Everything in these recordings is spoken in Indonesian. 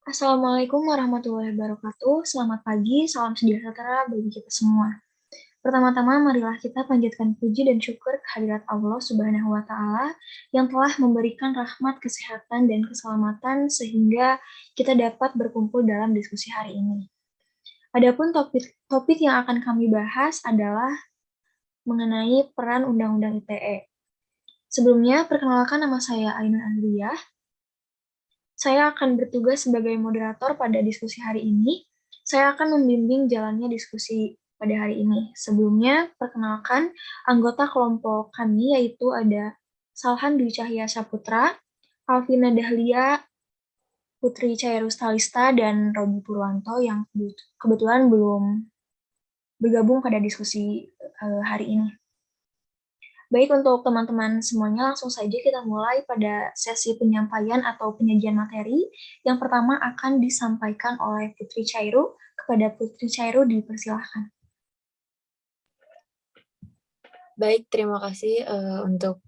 Assalamualaikum warahmatullahi wabarakatuh. Selamat pagi, salam sejahtera bagi kita semua. Pertama-tama, marilah kita panjatkan puji dan syukur kehadirat Allah Subhanahu wa Ta'ala yang telah memberikan rahmat, kesehatan, dan keselamatan sehingga kita dapat berkumpul dalam diskusi hari ini. Adapun topik yang akan kami bahas adalah mengenai peran Undang-Undang ITE. Sebelumnya, perkenalkan nama saya Ainun Andriyah. Saya akan bertugas sebagai moderator pada diskusi hari ini. Saya akan membimbing jalannya diskusi pada hari ini. Sebelumnya, perkenalkan anggota kelompok kami yaitu ada Salhan Dwi Cahya Saputra, Alvina Dahlia, Putri Cairus Talista, dan Robi Purwanto yang kebetulan belum bergabung pada diskusi hari ini. Baik, untuk teman-teman semuanya, langsung saja kita mulai pada sesi penyampaian atau penyajian materi. Yang pertama akan disampaikan oleh Putri Cairu. Kepada Putri Cairu, dipersilahkan. Baik, terima kasih untuk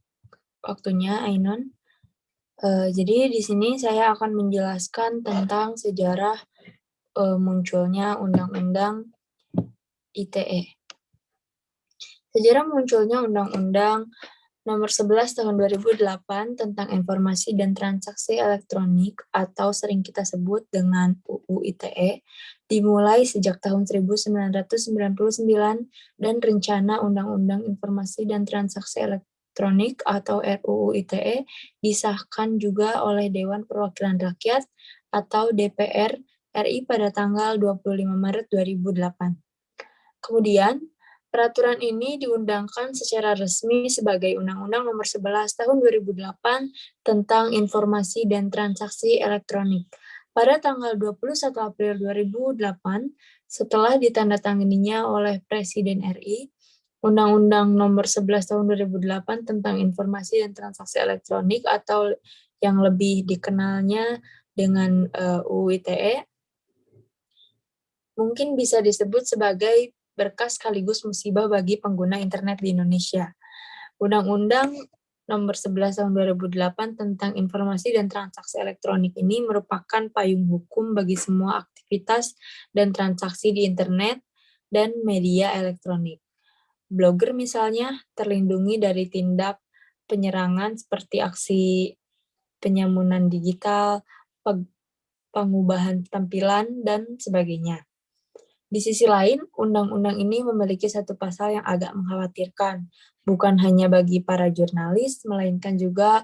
waktunya, Ainun. Jadi di sini saya akan menjelaskan tentang sejarah munculnya Undang-Undang ITE. Sejarah munculnya Undang-Undang Nomor 11 Tahun 2008 tentang Informasi dan Transaksi Elektronik atau sering kita sebut dengan UU ITE dimulai sejak tahun 1999 dan rencana Undang-Undang Informasi dan Transaksi Elektronik atau RUU ITE disahkan juga oleh Dewan Perwakilan Rakyat atau DPR RI pada tanggal 25 Maret 2008. Kemudian, peraturan ini diundangkan secara resmi sebagai Undang-Undang Nomor 11 Tahun 2008 tentang Informasi dan Transaksi Elektronik. Pada tanggal 21 April 2008, setelah ditandatanganinya oleh Presiden RI, Undang-Undang Nomor 11 Tahun 2008 tentang Informasi dan Transaksi Elektronik atau yang lebih dikenalnya dengan UU ITE mungkin bisa disebut sebagai berkas sekaligus musibah bagi pengguna internet di Indonesia. Undang-Undang Nomor 11 Tahun 2008 tentang Informasi dan Transaksi Elektronik ini merupakan payung hukum bagi semua aktivitas dan transaksi di internet dan media elektronik. Blogger misalnya terlindungi dari tindak penyerangan seperti aksi penyamunan digital, pengubahan tampilan, dan sebagainya. Di sisi lain, undang-undang ini memiliki satu pasal yang agak mengkhawatirkan, bukan hanya bagi para jurnalis, melainkan juga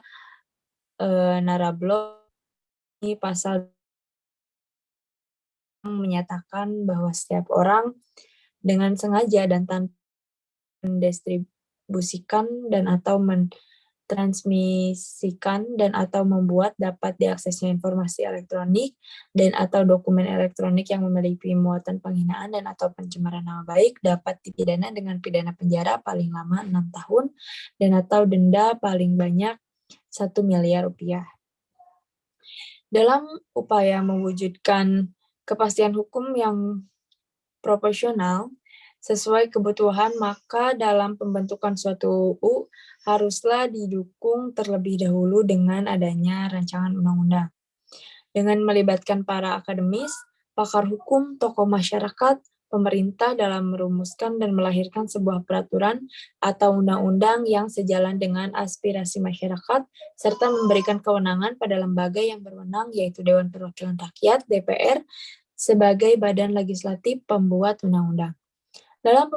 narablog. Ini pasal yang menyatakan bahwa setiap orang dengan sengaja dan tanpa mendistribusikan dan atau transmisikan dan atau membuat dapat diaksesnya informasi elektronik dan atau dokumen elektronik yang memiliki muatan penghinaan dan atau pencemaran nama baik dapat dipidana dengan pidana penjara paling lama 6 tahun dan atau denda paling banyak 1 miliar rupiah. Dalam upaya mewujudkan kepastian hukum yang proporsional sesuai kebutuhan, maka dalam pembentukan suatu UU haruslah didukung terlebih dahulu dengan adanya rancangan undang-undang. Dengan melibatkan para akademis, pakar hukum, tokoh masyarakat, pemerintah dalam merumuskan dan melahirkan sebuah peraturan atau undang-undang yang sejalan dengan aspirasi masyarakat, serta memberikan kewenangan pada lembaga yang berwenang, yaitu Dewan Perwakilan Rakyat, DPR, sebagai badan legislatif pembuat undang-undang. Dalam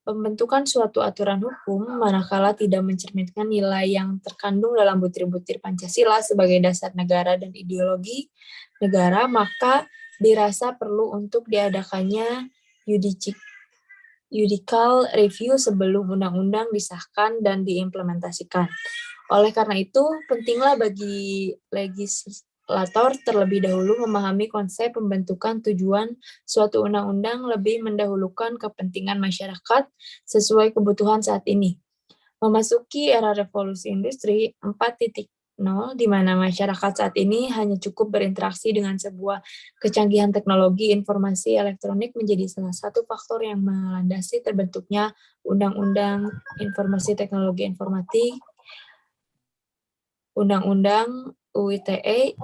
pembentukan suatu aturan hukum, manakala tidak mencerminkan nilai yang terkandung dalam butir-butir Pancasila sebagai dasar negara dan ideologi negara, maka dirasa perlu untuk diadakannya judicial review sebelum undang-undang disahkan dan diimplementasikan. Oleh karena itu, pentinglah bagi legislator terlebih dahulu memahami konsep pembentukan tujuan suatu undang-undang lebih mendahulukan kepentingan masyarakat sesuai kebutuhan saat ini. Memasuki era revolusi industri 4.0, di mana masyarakat saat ini hanya cukup berinteraksi dengan sebuah kecanggihan teknologi informasi elektronik menjadi salah satu faktor yang melandasi terbentuknya Undang-Undang Informasi Teknologi Informatik, Undang-Undang UU ITE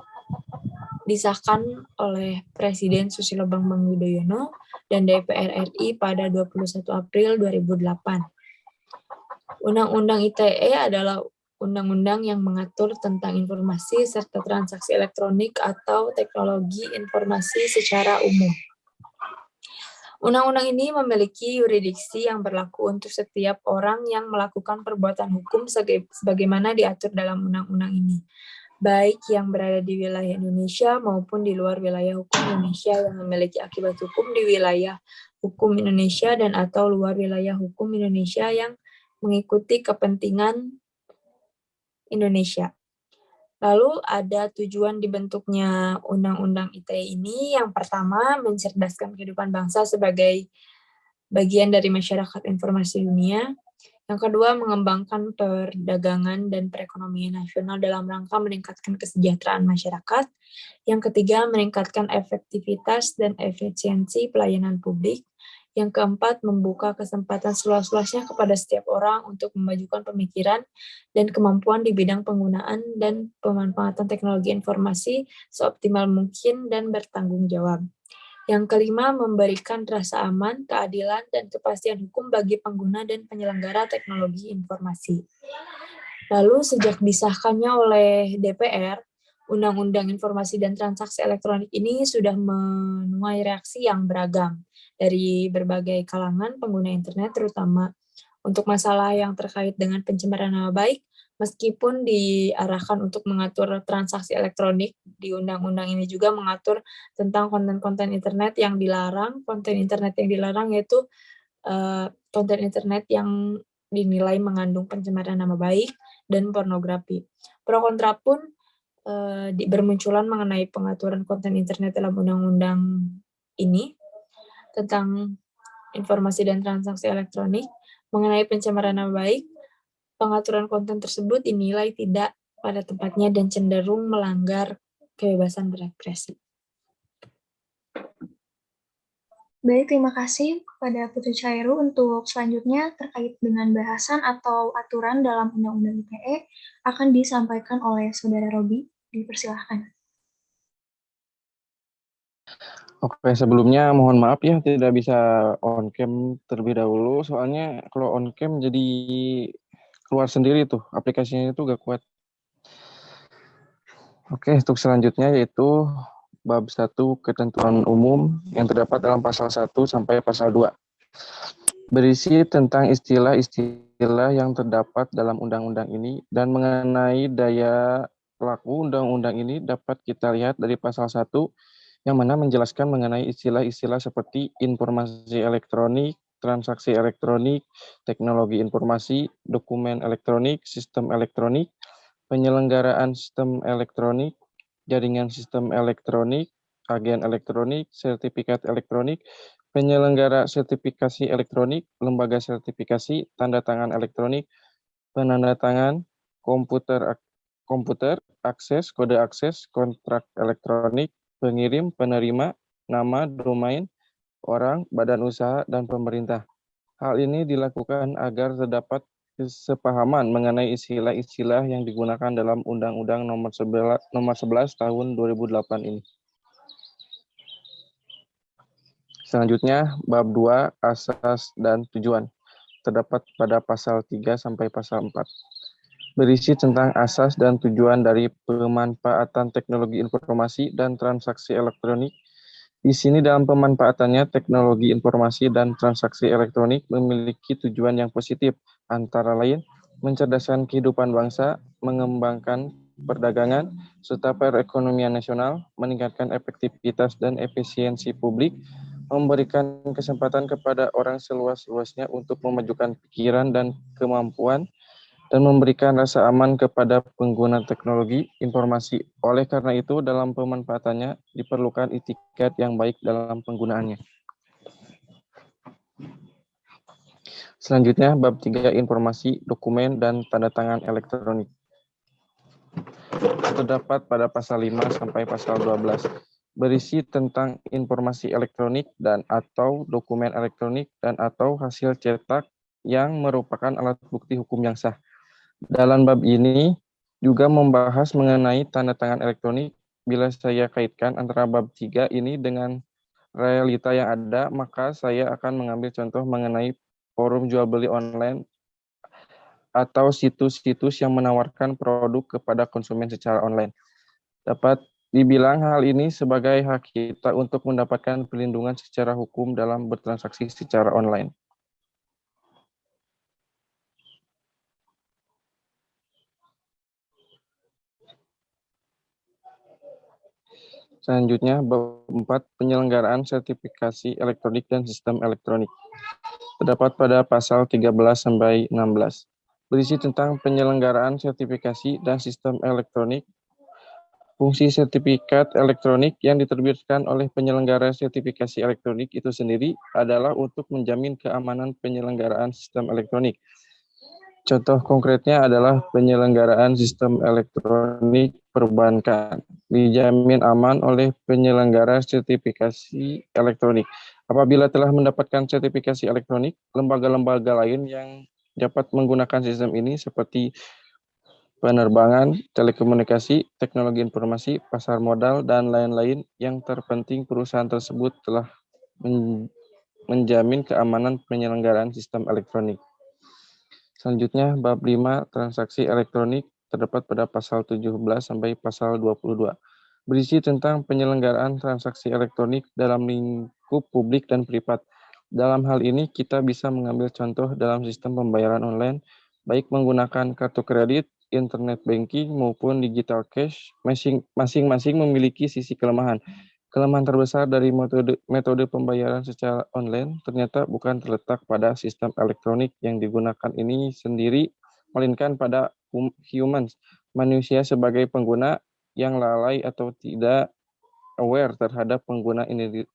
disahkan oleh Presiden Susilo Bambang Yudhoyono dan DPR RI pada 21 April 2008. Undang-Undang ITE adalah undang-undang yang mengatur tentang informasi serta transaksi elektronik atau teknologi informasi secara umum. Undang-undang ini memiliki yurisdiksi yang berlaku untuk setiap orang yang melakukan perbuatan hukum sebagaimana diatur dalam undang-undang ini, baik yang berada di wilayah Indonesia maupun di luar wilayah hukum Indonesia yang memiliki akibat hukum di wilayah hukum Indonesia dan atau luar wilayah hukum Indonesia yang mengikuti kepentingan Indonesia. Lalu ada tujuan dibentuknya Undang-Undang ITE ini. Yang pertama, mencerdaskan kehidupan bangsa sebagai bagian dari masyarakat informasi dunia. Yang kedua, mengembangkan perdagangan dan perekonomian nasional dalam rangka meningkatkan kesejahteraan masyarakat. Yang ketiga, meningkatkan efektivitas dan efisiensi pelayanan publik. Yang keempat, membuka kesempatan seluas-luasnya kepada setiap orang untuk memajukan pemikiran dan kemampuan di bidang penggunaan dan pemanfaatan teknologi informasi seoptimal mungkin dan bertanggung jawab. Yang kelima, memberikan rasa aman, keadilan, dan kepastian hukum bagi pengguna dan penyelenggara teknologi informasi. Lalu, sejak disahkannya oleh DPR, Undang-Undang Informasi dan Transaksi Elektronik ini sudah menuai reaksi yang beragam dari berbagai kalangan pengguna internet, terutama untuk masalah yang terkait dengan pencemaran nama baik, meskipun diarahkan untuk mengatur transaksi elektronik, di undang-undang ini juga mengatur tentang konten-konten internet yang dilarang. Konten internet yang dilarang yaitu konten internet yang dinilai mengandung pencemaran nama baik dan pornografi. Pro kontra pun bermunculan mengenai pengaturan konten internet dalam undang-undang ini tentang informasi dan transaksi elektronik. Mengenai pencemaran nama baik, pengaturan konten tersebut dinilai tidak pada tempatnya dan cenderung melanggar kebebasan berekspresi. Baik, terima kasih kepada Putri Chairu untuk selanjutnya terkait dengan bahasan atau aturan dalam Undang-Undang ITE akan disampaikan oleh Saudara Robi. Dipersilahkan. Oke, sebelumnya mohon maaf ya tidak bisa on cam terlebih dahulu, soalnya kalau on cam jadi keluar sendiri tuh, aplikasinya itu gak kuat. Oke, untuk selanjutnya yaitu bab 1 ketentuan umum yang terdapat dalam pasal 1 sampai pasal 2. Berisi tentang istilah-istilah yang terdapat dalam undang-undang ini dan mengenai daya pelaku undang-undang ini dapat kita lihat dari pasal 1 yang mana menjelaskan mengenai istilah-istilah seperti informasi elektronik, transaksi elektronik, teknologi informasi, dokumen elektronik, sistem elektronik, penyelenggaraan sistem elektronik, jaringan sistem elektronik, agen elektronik, sertifikat elektronik, penyelenggara sertifikasi elektronik, lembaga sertifikasi, tanda tangan elektronik, penanda tangan, komputer, akses, kode akses, kontrak elektronik, pengirim, penerima, nama, domain, orang, badan usaha, dan pemerintah. Hal ini dilakukan agar terdapat kesepahaman mengenai istilah-istilah yang digunakan dalam Undang-Undang nomor 11 tahun 2008 ini. Selanjutnya, bab 2, asas dan tujuan, terdapat pada pasal 3 sampai pasal 4. Berisi tentang asas dan tujuan dari pemanfaatan teknologi informasi dan transaksi elektronik. Di sini dalam pemanfaatannya, teknologi informasi dan transaksi elektronik memiliki tujuan yang positif, antara lain mencerdaskan kehidupan bangsa, mengembangkan perdagangan, serta perekonomian nasional, meningkatkan efektivitas dan efisiensi publik, memberikan kesempatan kepada orang seluas-luasnya untuk memajukan pikiran dan kemampuan, dan memberikan rasa aman kepada pengguna teknologi informasi. Oleh karena itu, dalam pemanfaatannya diperlukan etikat yang baik dalam penggunaannya. Selanjutnya, bab 3, informasi, dokumen, dan tanda tangan elektronik. Terdapat pada pasal 5 sampai pasal 12. Berisi tentang informasi elektronik dan atau dokumen elektronik dan atau hasil cetak yang merupakan alat bukti hukum yang sah. Dalam bab ini juga membahas mengenai tanda tangan elektronik, bila saya kaitkan antara bab 3 ini dengan realita yang ada, maka saya akan mengambil contoh mengenai forum jual beli online atau situs-situs yang menawarkan produk kepada konsumen secara online. Dapat dibilang hal ini sebagai hak kita untuk mendapatkan perlindungan secara hukum dalam bertransaksi secara online. Selanjutnya, bab 4, penyelenggaraan sertifikasi elektronik dan sistem elektronik. Terdapat pada pasal 13 sampai 16. Berisi tentang penyelenggaraan sertifikasi dan sistem elektronik. Fungsi sertifikat elektronik yang diterbitkan oleh penyelenggara sertifikasi elektronik itu sendiri adalah untuk menjamin keamanan penyelenggaraan sistem elektronik. Contoh konkretnya adalah penyelenggaraan sistem elektronik perbankan dijamin aman oleh penyelenggara sertifikasi elektronik. Apabila telah mendapatkan sertifikasi elektronik, lembaga-lembaga lain yang dapat menggunakan sistem ini seperti penerbangan, telekomunikasi, teknologi informasi, pasar modal, dan lain-lain yang terpenting perusahaan tersebut telah menjamin keamanan penyelenggaraan sistem elektronik. Selanjutnya, bab 5, transaksi elektronik, terdapat pada pasal 17 sampai pasal 22. Berisi tentang penyelenggaraan transaksi elektronik dalam lingkup publik dan privat. Dalam hal ini, kita bisa mengambil contoh dalam sistem pembayaran online, baik menggunakan kartu kredit, internet banking, maupun digital cash. Masing-masing memiliki sisi kelemahan. Kelemahan terbesar dari metode pembayaran secara online ternyata bukan terletak pada sistem elektronik yang digunakan ini sendiri, melainkan pada humans, manusia sebagai pengguna yang lalai atau tidak aware terhadap pengguna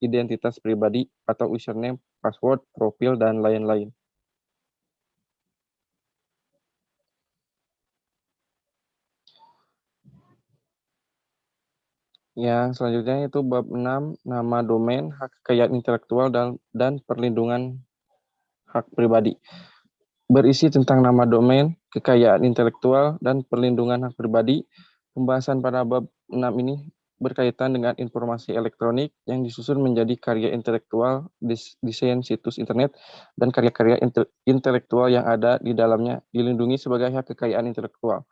identitas pribadi atau username, password, profil, dan lain-lain. Yang selanjutnya itu bab 6, nama domain, hak kekayaan intelektual, dan perlindungan hak pribadi. Berisi tentang nama domain, kekayaan intelektual, dan perlindungan hak pribadi. Pembahasan pada bab 6 ini berkaitan dengan informasi elektronik yang disusun menjadi karya intelektual, desain situs internet, dan karya-karya intelektual yang ada di dalamnya dilindungi sebagai hak kekayaan intelektual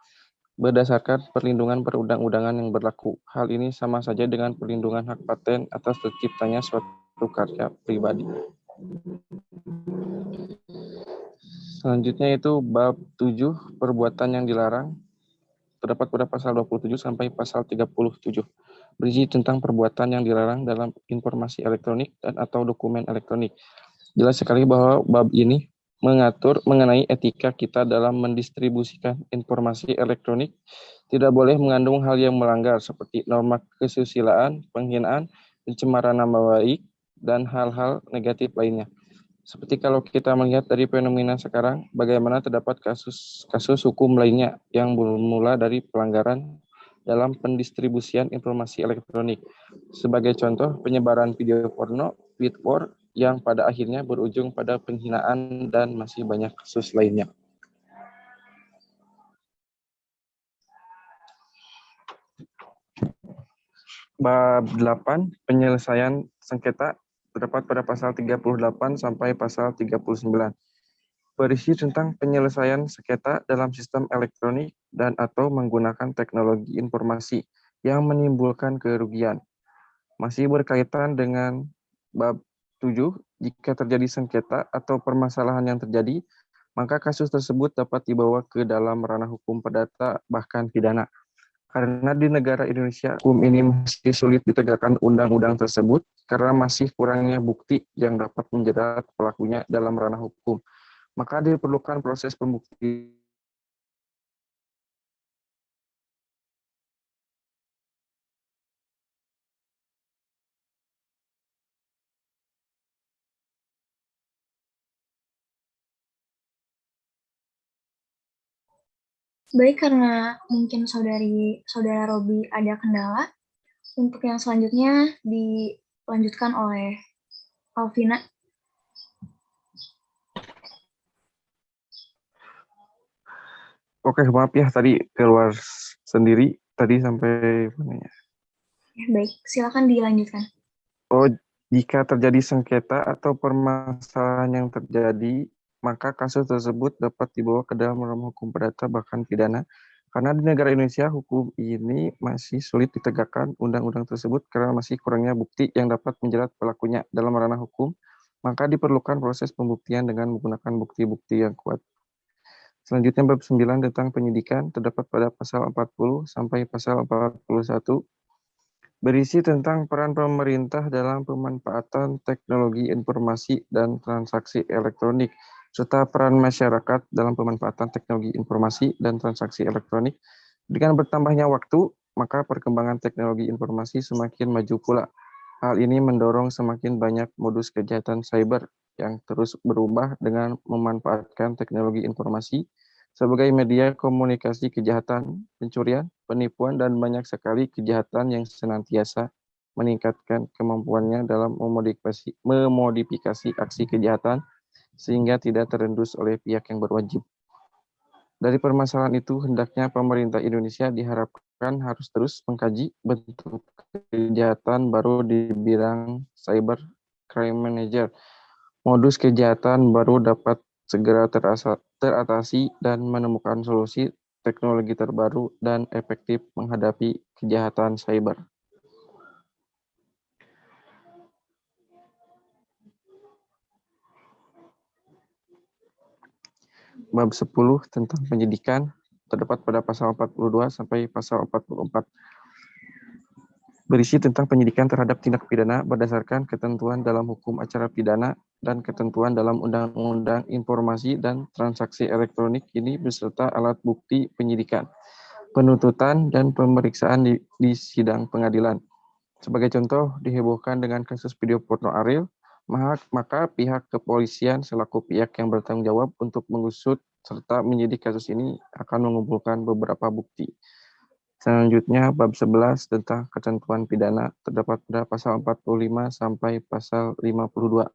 berdasarkan perlindungan perundang-undangan yang berlaku. Hal ini sama saja dengan perlindungan hak paten atas terciptanya suatu karya pribadi. Selanjutnya itu bab 7, perbuatan yang dilarang, terdapat pada pasal 27 sampai pasal 37. Berisi tentang perbuatan yang dilarang dalam informasi elektronik dan atau dokumen elektronik. Jelas sekali bahwa bab ini mengatur mengenai etika kita dalam mendistribusikan informasi elektronik. Tidak boleh mengandung hal yang melanggar seperti norma kesusilaan, penghinaan, pencemaran nama baik, dan hal-hal negatif lainnya. Seperti kalau kita melihat dari fenomena sekarang, bagaimana terdapat kasus hukum lainnya yang bermula dari pelanggaran dalam pendistribusian informasi elektronik. Sebagai contoh, penyebaran video porno, tweet war, yang pada akhirnya berujung pada penghinaan dan masih banyak kasus lainnya. Bab 8, penyelesaian sengketa, terdapat pada pasal 38 sampai pasal 39. Berisi tentang penyelesaian sengketa dalam sistem elektronik dan atau menggunakan teknologi informasi yang menimbulkan kerugian. Masih berkaitan dengan bab 7, jika terjadi sengketa atau permasalahan yang terjadi, maka kasus tersebut dapat dibawa ke dalam ranah hukum perdata bahkan pidana. Karena di negara Indonesia, hukum ini masih sulit ditegakkan undang-undang tersebut karena masih kurangnya bukti yang dapat menjerat pelakunya dalam ranah hukum. Maka diperlukan proses pembuktian. Baik, karena mungkin saudara Robi ada kendala, untuk yang selanjutnya dilanjutkan oleh Alvina. Oke, maaf ya tadi keluar sendiri tadi sampai mana ya? Ya, baik, silakan dilanjutkan. Oh, jika terjadi sengketa atau permasalahan yang terjadi, maka kasus tersebut dapat dibawa ke dalam ranah hukum perdata bahkan pidana. Karena di negara Indonesia hukum ini masih sulit ditegakkan undang-undang tersebut karena masih kurangnya bukti yang dapat menjerat pelakunya dalam ranah hukum, maka diperlukan proses pembuktian dengan menggunakan bukti-bukti yang kuat. Selanjutnya bab 9 tentang penyidikan terdapat pada pasal 40 sampai pasal 41 berisi tentang peran pemerintah dalam pemanfaatan teknologi informasi dan transaksi elektronik, serta peran masyarakat dalam pemanfaatan teknologi informasi dan transaksi elektronik. Dengan bertambahnya waktu, maka perkembangan teknologi informasi semakin maju pula. Hal ini mendorong semakin banyak modus kejahatan cyber yang terus berubah dengan memanfaatkan teknologi informasi sebagai media komunikasi kejahatan, pencurian, penipuan, dan banyak sekali kejahatan yang senantiasa meningkatkan kemampuannya dalam memodifikasi aksi kejahatan sehingga tidak terendus oleh pihak yang berwajib. Dari permasalahan itu, hendaknya pemerintah Indonesia diharapkan harus terus mengkaji bentuk kejahatan baru di bidang cyber crime manager. Modus kejahatan baru dapat segera teratasi dan menemukan solusi teknologi terbaru dan efektif menghadapi kejahatan cyber. Bab 10 tentang penyidikan terdapat pada pasal 42 sampai pasal 44. Berisi tentang penyidikan terhadap tindak pidana berdasarkan ketentuan dalam hukum acara pidana dan ketentuan dalam Undang-Undang Informasi dan Transaksi Elektronik ini beserta alat bukti penyidikan, penuntutan, dan pemeriksaan di sidang pengadilan. Sebagai contoh, dihebohkan dengan kasus video porno Ariel, maka pihak kepolisian selaku pihak yang bertanggung jawab untuk mengusut serta menyidik kasus ini akan mengumpulkan beberapa bukti. Selanjutnya, bab 11 tentang ketentuan pidana terdapat pada pasal 45 sampai pasal 52.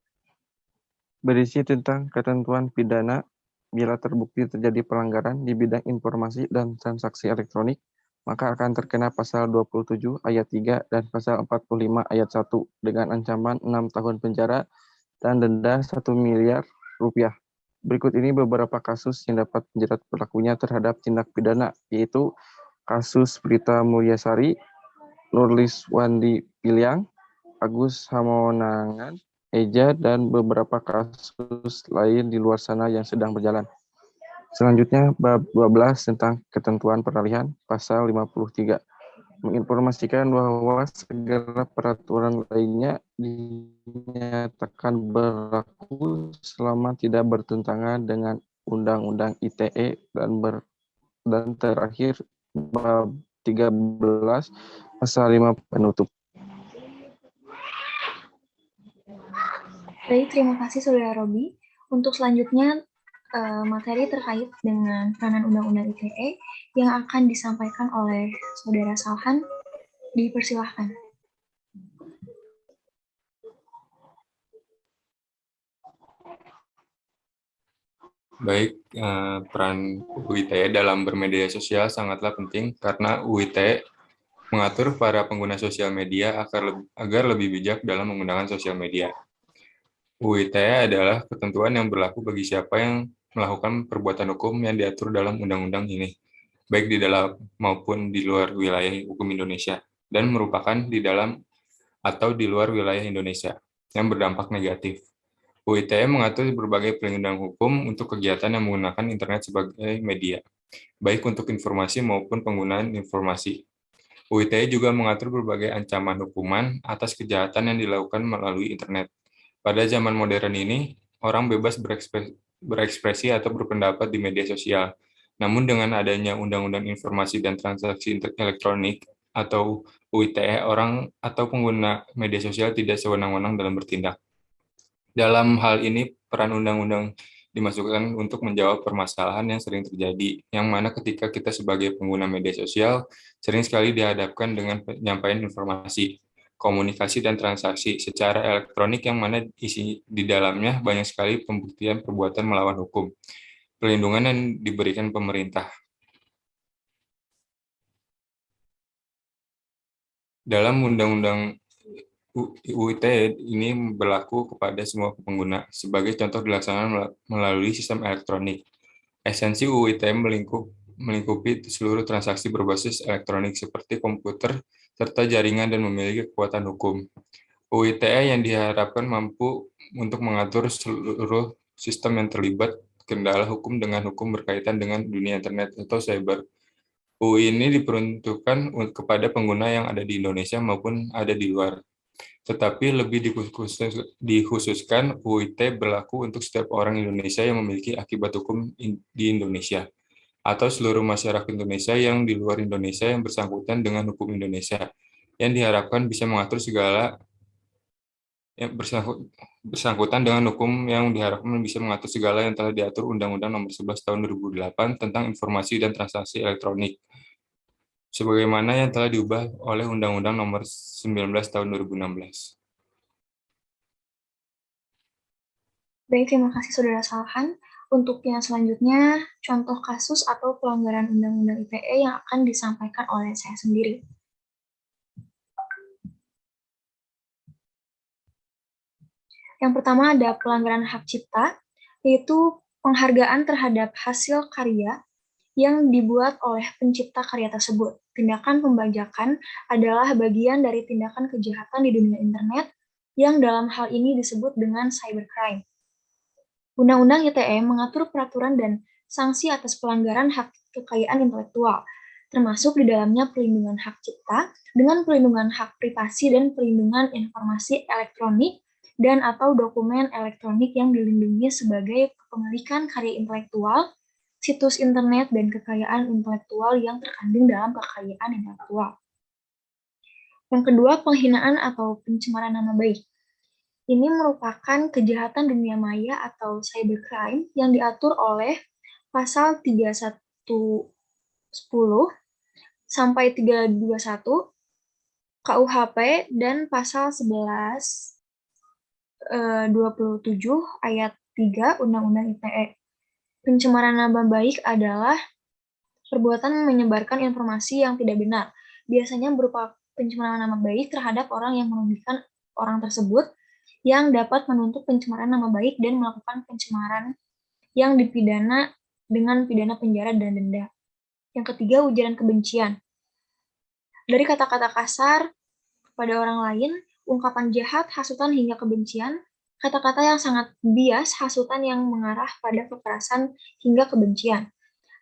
Berisi tentang ketentuan pidana bila terbukti terjadi pelanggaran di bidang informasi dan transaksi elektronik, maka akan terkena pasal 27 ayat 3 dan pasal 45 ayat 1 dengan ancaman 6 tahun penjara dan denda 1 miliar rupiah. Berikut ini beberapa kasus yang dapat menjerat pelakunya terhadap tindak pidana, yaitu kasus Prita Mulyasari, Nurlis Wandi Piliang, Agus Hamonangan, Eja, dan beberapa kasus lain di luar sana yang sedang berjalan. Selanjutnya, bab 12 tentang ketentuan peralihan, pasal 53. Menginformasikan bahwa segala peraturan lainnya dinyatakan berlaku selama tidak bertentangan dengan Undang-Undang ITE dan terakhir bab 13 pasal 5 penutup. Baik, terima kasih Saudara Robi. Untuk selanjutnya materi terkait dengan peranan Undang-Undang ITE yang akan disampaikan oleh Saudara Salhan, dipersilahkan. Baik, peran UITE dalam bermedia sosial sangatlah penting karena UITE mengatur para pengguna sosial media agar lebih bijak dalam menggunakan sosial media. UITE adalah ketentuan yang berlaku bagi siapa yang melakukan perbuatan hukum yang diatur dalam undang-undang ini, baik di dalam maupun di luar wilayah hukum Indonesia, dan merupakan di dalam atau di luar wilayah Indonesia yang berdampak negatif. UITE mengatur berbagai pelindungan hukum untuk kegiatan yang menggunakan internet sebagai media, baik untuk informasi maupun penggunaan informasi. UITE juga mengatur berbagai ancaman hukuman atas kejahatan yang dilakukan melalui internet. Pada zaman modern ini, orang bebas berekspresi atau berpendapat di media sosial. Namun dengan adanya Undang-Undang Informasi dan Transaksi Elektronik atau UITE, orang atau pengguna media sosial tidak sewenang-wenang dalam bertindak. Dalam hal ini, peran undang-undang dimasukkan untuk menjawab permasalahan yang sering terjadi, yang mana ketika kita sebagai pengguna media sosial sering sekali dihadapkan dengan penyampaian informasi, komunikasi, dan transaksi secara elektronik yang mana isi di dalamnya banyak sekali pembuktian perbuatan melawan hukum, perlindungan yang diberikan pemerintah. Dalam Undang-Undang UITE ini berlaku kepada semua pengguna. Sebagai contoh dilaksanakan melalui sistem elektronik. Esensi UITE melingkupi seluruh transaksi berbasis elektronik seperti komputer serta jaringan dan memiliki kekuatan hukum. UITE yang diharapkan mampu untuk mengatur seluruh sistem yang terlibat kendala hukum dengan hukum berkaitan dengan dunia internet atau cyber. UI ini diperuntukkan kepada pengguna yang ada di Indonesia maupun ada di luar. Tetapi lebih dikhususkan UIT berlaku untuk setiap orang Indonesia yang memiliki akibat hukum di Indonesia atau seluruh masyarakat Indonesia yang di luar Indonesia yang bersangkutan dengan hukum Indonesia yang diharapkan bisa mengatur segala yang bersangkutan dengan hukum yang diharapkan bisa mengatur segala yang telah diatur Undang-Undang Nomor 11 Tahun 2008 tentang Informasi dan Transaksi Elektronik, sebagaimana yang telah diubah oleh Undang-Undang Nomor 19 Tahun 2016. Baik, terima kasih Saudara Salhan. Untuk yang selanjutnya, contoh kasus atau pelanggaran Undang-Undang ITE yang akan disampaikan oleh saya sendiri. Yang pertama ada pelanggaran hak cipta, yaitu penghargaan terhadap hasil karya yang dibuat oleh pencipta karya tersebut. Tindakan pembajakan adalah bagian dari tindakan kejahatan di dunia internet yang dalam hal ini disebut dengan cybercrime. Undang-Undang ITE mengatur peraturan dan sanksi atas pelanggaran hak kekayaan intelektual, termasuk di dalamnya perlindungan hak cipta dengan perlindungan hak privasi dan perlindungan informasi elektronik dan atau dokumen elektronik yang dilindungi sebagai kepemilikan karya intelektual, situs internet, dan kekayaan intelektual yang terkandung dalam kekayaan intelektual. Yang kedua, penghinaan atau pencemaran nama baik. Ini merupakan kejahatan dunia maya atau cybercrime yang diatur oleh pasal 3110 sampai 321 KUHP dan pasal 1127 ayat 3 Undang-Undang ITE. Pencemaran nama baik adalah perbuatan menyebarkan informasi yang tidak benar, biasanya berupa pencemaran nama baik terhadap orang yang merugikan orang tersebut, yang dapat menuntut pencemaran nama baik dan melakukan pencemaran yang dipidana dengan pidana penjara dan denda. Yang ketiga, ujaran kebencian. Dari kata-kata kasar kepada orang lain, ungkapan jahat, hasutan hingga kebencian, kata-kata yang sangat bias, hasutan yang mengarah pada kekerasan hingga kebencian.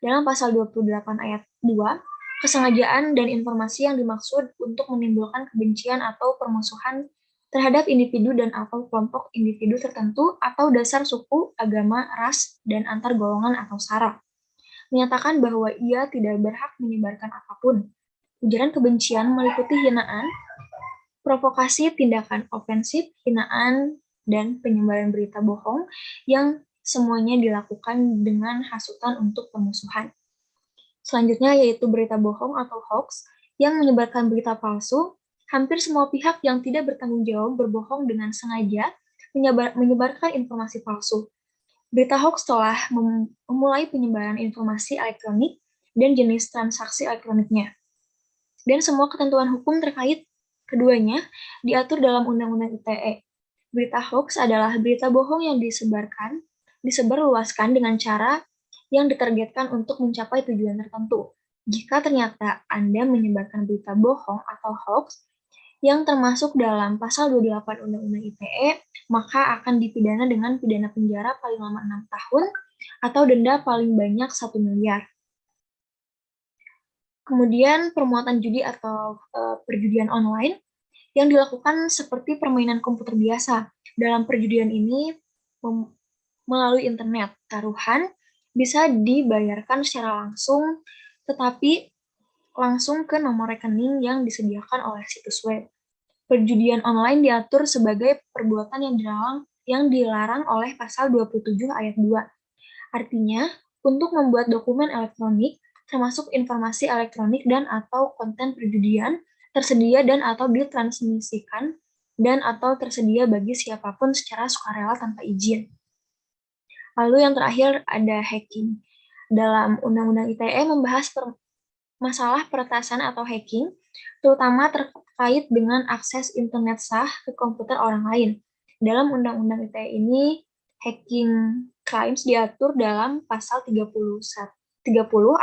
Dalam pasal 28 ayat 2, kesengajaan dan informasi yang dimaksud untuk menimbulkan kebencian atau permusuhan terhadap individu dan atau kelompok individu tertentu atau dasar suku, agama, ras, dan antar golongan atau sara. Menyatakan bahwa ia tidak berhak menyebarkan apapun. Ujaran kebencian meliputi hinaan, provokasi, tindakan ofensif, hinaan, dan penyebaran berita bohong yang semuanya dilakukan dengan hasutan untuk pemusuhan. Selanjutnya yaitu berita bohong atau hoax yang menyebarkan berita palsu. Hampir semua pihak yang tidak bertanggung jawab berbohong dengan sengaja menyebarkan informasi palsu. Berita hoax telah memulai penyebaran informasi elektronik dan jenis transaksi elektroniknya. Dan semua ketentuan hukum terkait keduanya diatur dalam Undang-Undang ITE. Berita hoax adalah berita bohong yang disebarluaskan dengan cara yang ditargetkan untuk mencapai tujuan tertentu. Jika ternyata Anda menyebarkan berita bohong atau hoax yang termasuk dalam pasal 28 Undang-Undang ITE, maka akan dipidana dengan pidana penjara paling lama 6 tahun atau denda paling banyak 1 miliar. Kemudian permuatan judi atau perjudian online yang dilakukan seperti permainan komputer biasa. Dalam perjudian ini melalui internet, taruhan bisa dibayarkan secara langsung, tetapi langsung ke nomor rekening yang disediakan oleh situs web. Perjudian online diatur sebagai perbuatan yang dilarang oleh pasal 27 ayat 2. Artinya, untuk membuat dokumen elektronik, termasuk informasi elektronik dan atau konten perjudian, tersedia dan atau ditransmisikan dan atau tersedia bagi siapapun secara sukarela tanpa izin. Lalu yang terakhir ada hacking. Dalam Undang-Undang ITE membahas masalah peretasan atau hacking, terutama terkait dengan akses internet sah ke komputer orang lain. Dalam Undang-Undang ITE ini, hacking crimes diatur dalam pasal 30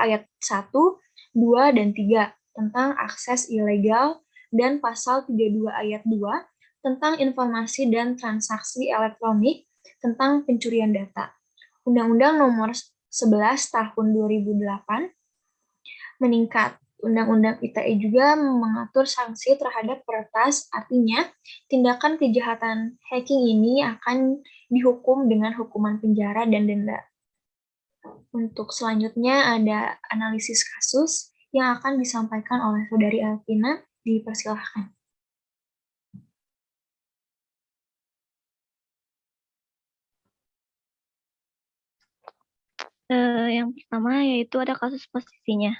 ayat 1, 2, dan 3 tentang akses ilegal dan pasal 32 ayat 2 tentang informasi dan transaksi elektronik tentang pencurian data. Undang-Undang nomor 11 tahun 2008 meningkat. Undang-Undang ITE juga mengatur sanksi terhadap peretas, artinya tindakan kejahatan hacking ini akan dihukum dengan hukuman penjara dan denda. Untuk selanjutnya ada analisis kasus yang akan disampaikan oleh Saudari Alvina, dipersilahkan. Yang pertama yaitu ada kasus posisinya.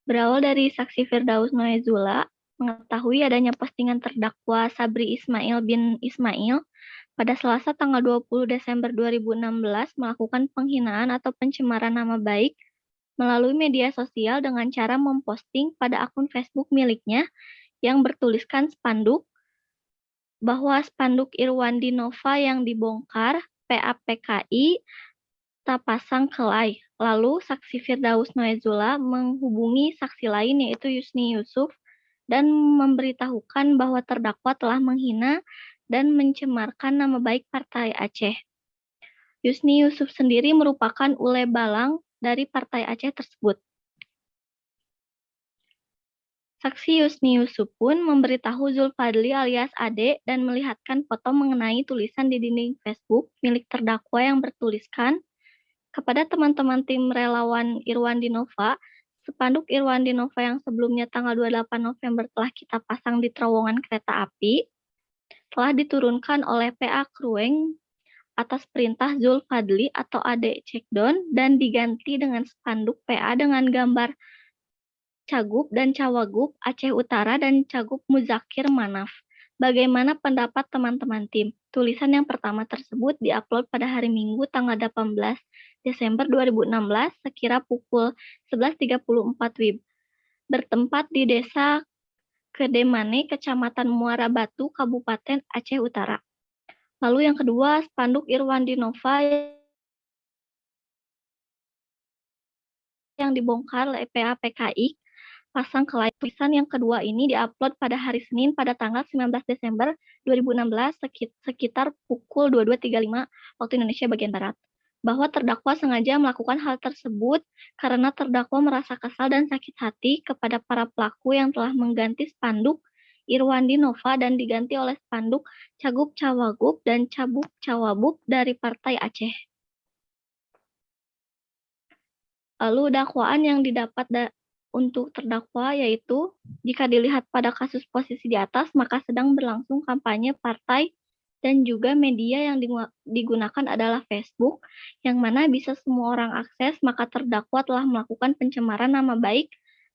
Berawal dari saksi Firdaus Noezula mengetahui adanya postingan terdakwa Sabri Ismail bin Ismail pada Selasa tanggal 20 Desember 2016 melakukan penghinaan atau pencemaran nama baik melalui media sosial dengan cara memposting pada akun Facebook miliknya yang bertuliskan spanduk bahwa spanduk Irwandi Nova yang dibongkar PAPKI tak pasang kelai. Lalu saksi Firdaus Noezula menghubungi saksi lain yaitu Yusni Yusuf dan memberitahukan bahwa terdakwa telah menghina dan mencemarkan nama baik Partai Aceh. Yusni Yusuf sendiri merupakan ule balang dari Partai Aceh tersebut. Saksi Yusni Yusuf pun memberitahu Zulfadli alias Ade dan melihatkan foto mengenai tulisan di dinding Facebook milik terdakwa yang bertuliskan, kepada teman-teman tim relawan Irwandi Nova, spanduk Irwandi Nova yang sebelumnya tanggal 28 November telah kita pasang di terowongan kereta api, telah diturunkan oleh PA Krueng atas perintah Zulfadli atau Ade Cekdon dan diganti dengan spanduk PA dengan gambar Cagup dan Cawagup Aceh Utara dan Cagup Muzakir Manaf. Bagaimana pendapat teman-teman tim? Tulisan yang pertama tersebut diupload pada hari Minggu tanggal 18 Desember 2016 sekira pukul 11.34 WIB. Bertempat di Desa Kedemane, Kecamatan Muara Batu, Kabupaten Aceh Utara. Lalu yang kedua, spanduk Irwandi Nova yang dibongkar oleh PAPKI pasang kelai. Tulisan yang kedua ini diupload pada hari Senin pada tanggal 19 Desember 2016 sekitar pukul 22.35 waktu Indonesia bagian Barat. Bahwa terdakwa sengaja melakukan hal tersebut karena terdakwa merasa kesal dan sakit hati kepada para pelaku yang telah mengganti spanduk Irwandi Nova dan diganti oleh spanduk Cagup Cawagup dan Cabuk Cawabuk dari Partai Aceh. Lalu dakwaan yang didapat untuk terdakwa yaitu, jika dilihat pada kasus posisi di atas, maka sedang berlangsung kampanye partai dan juga media yang digunakan adalah Facebook, yang mana bisa semua orang akses, maka terdakwa telah melakukan pencemaran nama baik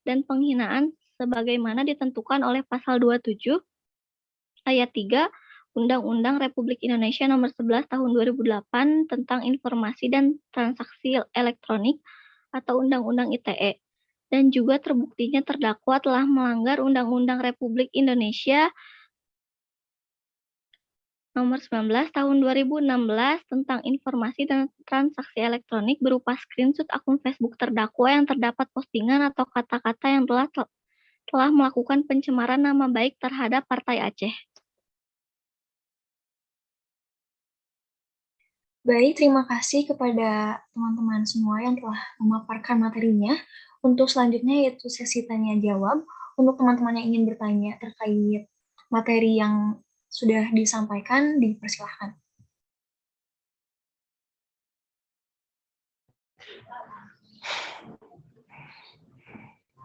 dan penghinaan sebagaimana ditentukan oleh pasal 27 ayat 3 Undang-Undang Republik Indonesia Nomor 11 Tahun 2008 tentang Informasi dan Transaksi Elektronik atau Undang-Undang ITE. Dan juga terbuktinya terdakwa telah melanggar Undang-Undang Republik Indonesia Nomor 19 Tahun 2016 tentang Informasi dan Transaksi Elektronik berupa screenshot akun Facebook terdakwa yang terdapat postingan atau kata-kata yang telah melakukan pencemaran nama baik terhadap Partai Aceh. Baik, terima kasih kepada teman-teman semua yang telah memaparkan materinya. Untuk selanjutnya yaitu sesi tanya-jawab. Untuk teman-teman yang ingin bertanya terkait materi yang sudah disampaikan, dipersilahkan.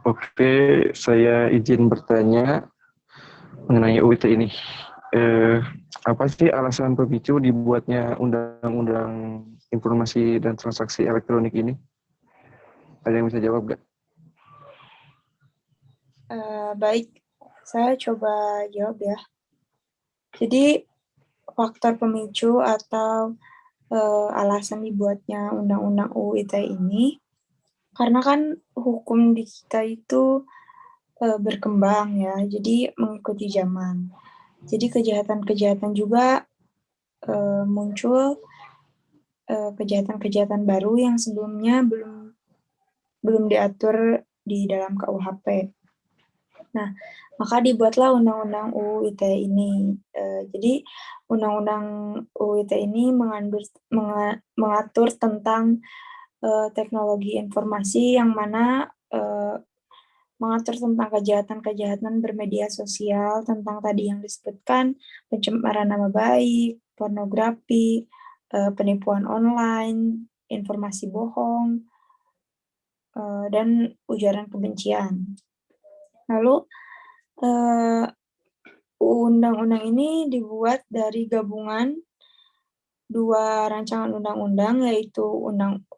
Oke, saya izin bertanya mengenai UIT ini. Apa sih alasan pemicu dibuatnya Undang-Undang Informasi dan Transaksi Elektronik ini? Ada yang bisa jawab nggak? Baik, saya coba jawab ya. Jadi faktor pemicu atau alasan dibuatnya Undang-Undang UU ITE ini, karena kan hukum di kita itu berkembang ya, jadi mengikuti zaman. Jadi kejahatan-kejahatan juga muncul, kejahatan-kejahatan baru yang sebelumnya belum diatur di dalam KUHP. Nah, maka dibuatlah Undang-Undang UU ITE ini. Jadi Undang-Undang UU ITE ini mengatur tentang teknologi informasi yang mana mengatur tentang kejahatan-kejahatan bermedia sosial, tentang tadi yang disebutkan pencemaran nama baik, pornografi, penipuan online, informasi bohong, dan ujaran kebencian. Lalu undang-undang ini dibuat dari gabungan dua rancangan undang-undang, yaitu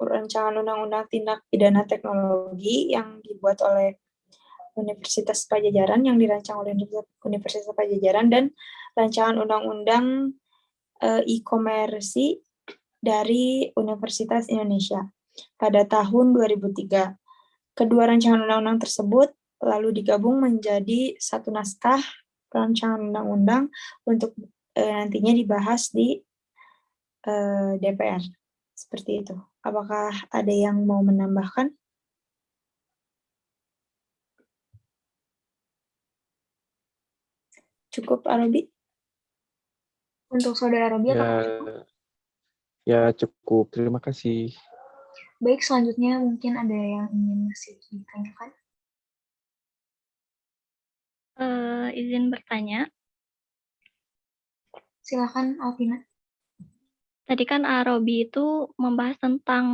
rancangan undang-undang tindak pidana teknologi yang dibuat oleh Universitas Pajajaran, yang dirancang oleh Universitas Pajajaran, dan rancangan undang-undang e-komersi dari Universitas Indonesia pada tahun 2003. Kedua rancangan undang-undang tersebut lalu digabung menjadi satu naskah rancangan undang-undang untuk nantinya dibahas di DPR. Seperti itu. Apakah ada yang mau menambahkan? Cukup, Arabi? Untuk Saudara Robi, apakah cukup? Ya cukup. Terima kasih. Baik, selanjutnya mungkin ada yang ingin masih ditanyakan. Izin bertanya. Silakan, Alvina. Tadi kan Robi itu membahas tentang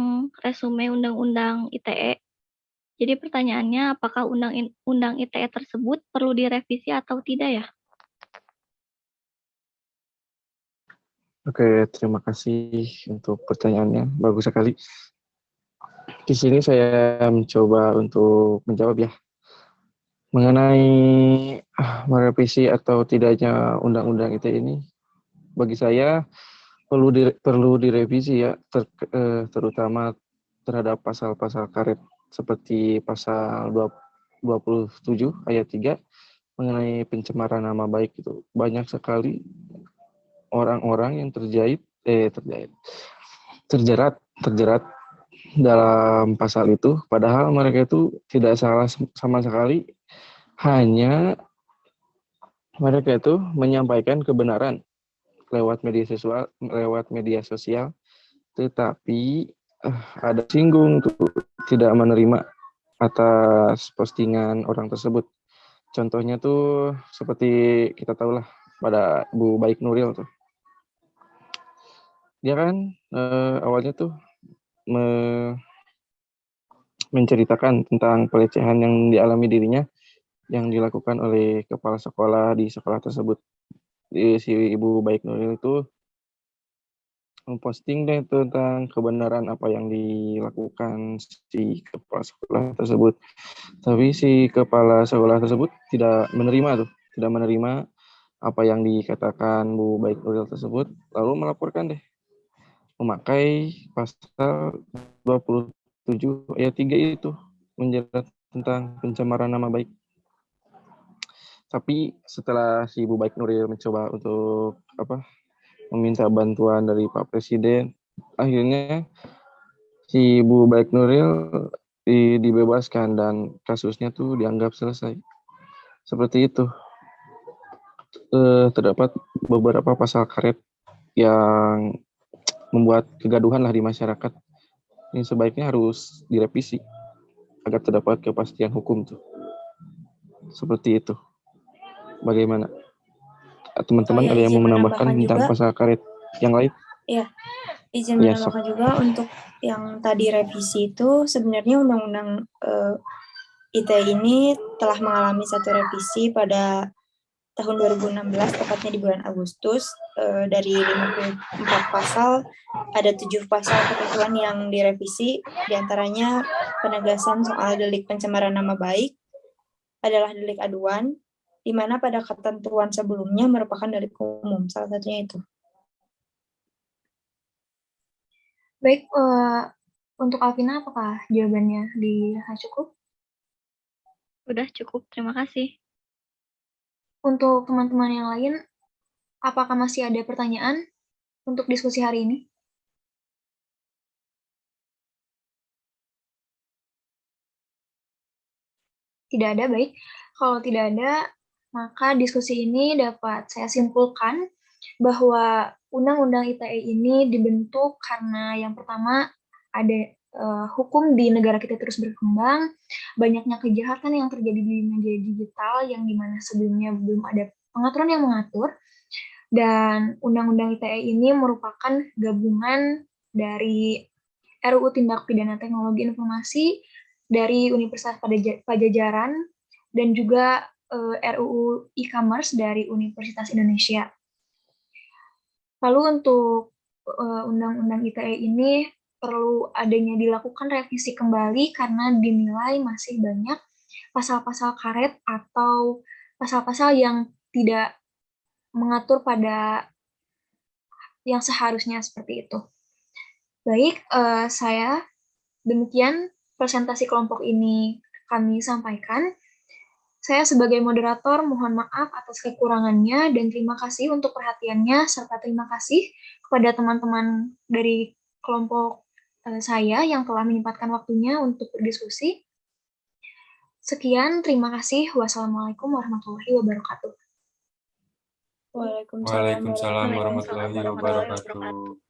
resume Undang-Undang ITE. Jadi pertanyaannya, apakah Undang ITE tersebut perlu direvisi atau tidak ya? Oke, terima kasih untuk pertanyaannya. Bagus sekali. Di sini saya mencoba untuk menjawab ya. Mengenai merevisi atau tidaknya Undang-Undang ITE ini, bagi saya perlu direvisi ya, terutama terhadap pasal-pasal karet seperti pasal 27 ayat 3 mengenai pencemaran nama baik itu. Banyak sekali orang-orang yang terjerat dalam pasal itu, padahal mereka itu tidak salah sama sekali, hanya mereka itu menyampaikan kebenaran lewat media sosial, tetapi ada singgung tuh, tidak menerima atas postingan orang tersebut. Contohnya tuh seperti kita tahu lah pada Bu Baik Nuril tuh. Dia kan awalnya tuh menceritakan tentang pelecehan yang dialami dirinya yang dilakukan oleh kepala sekolah di sekolah tersebut. Si Ibu Baik Nuril itu memposting deh tentang kebenaran apa yang dilakukan si kepala sekolah tersebut. Tapi si kepala sekolah tersebut tidak menerima apa yang dikatakan Bu Baik Nuril tersebut, lalu melaporkan deh, memakai pasal 27 ayat 3 itu, menjerat tentang pencemaran nama baik. Tapi setelah si Bu Baik Nuril mencoba untuk meminta bantuan dari Pak Presiden, akhirnya si Bu Baik Nuril dibebaskan dan kasusnya tuh dianggap selesai. Seperti itu. Terdapat beberapa pasal karet yang membuat kegaduhan lah di masyarakat. Ini sebaiknya harus direvisi agar terdapat kepastian hukum tuh. Seperti itu. Bagaimana? Teman-teman ada yang mau menambahkan tentang pasal karet yang lain? Iya, izin menambahkan juga untuk yang tadi revisi itu, sebenarnya Undang-Undang ITE ini telah mengalami satu revisi pada tahun 2016, tepatnya di bulan Agustus. Dari 54 pasal, ada 7 pasal ketentuan yang direvisi, diantaranya penegasan soal delik pencemaran nama baik adalah delik aduan, di mana pada ketentuan sebelumnya merupakan delik umum, salah satunya itu. Baik, untuk Alvina, apakah jawabannya dirasa cukup? Udah cukup, terima kasih. Untuk teman-teman yang lain, apakah masih ada pertanyaan untuk diskusi hari ini? Tidak ada, baik. Kalau tidak ada, maka diskusi ini dapat saya simpulkan bahwa Undang-Undang ITE ini dibentuk karena yang pertama ada hukum di negara kita terus berkembang, banyaknya kejahatan yang terjadi di media digital yang dimana sebelumnya belum ada pengaturan yang mengatur, dan Undang-Undang ITE ini merupakan gabungan dari RUU Tindak Pidana Teknologi Informasi dari Universitas Pajajaran dan juga RUU E-commerce dari Universitas Indonesia. Lalu untuk Undang-Undang ITE ini perlu adanya dilakukan revisi kembali karena dinilai masih banyak pasal-pasal karet atau pasal-pasal yang tidak mengatur pada yang seharusnya seperti itu. Baik, saya demikian presentasi kelompok ini kami sampaikan. Saya sebagai moderator mohon maaf atas kekurangannya dan terima kasih untuk perhatiannya serta terima kasih kepada teman-teman dari kelompok saya yang telah menyempatkan waktunya untuk berdiskusi. Sekian, terima kasih. Wassalamualaikum warahmatullahi wabarakatuh. Waalaikumsalam Waalaikumsalam warahmatullahi wabarakatuh.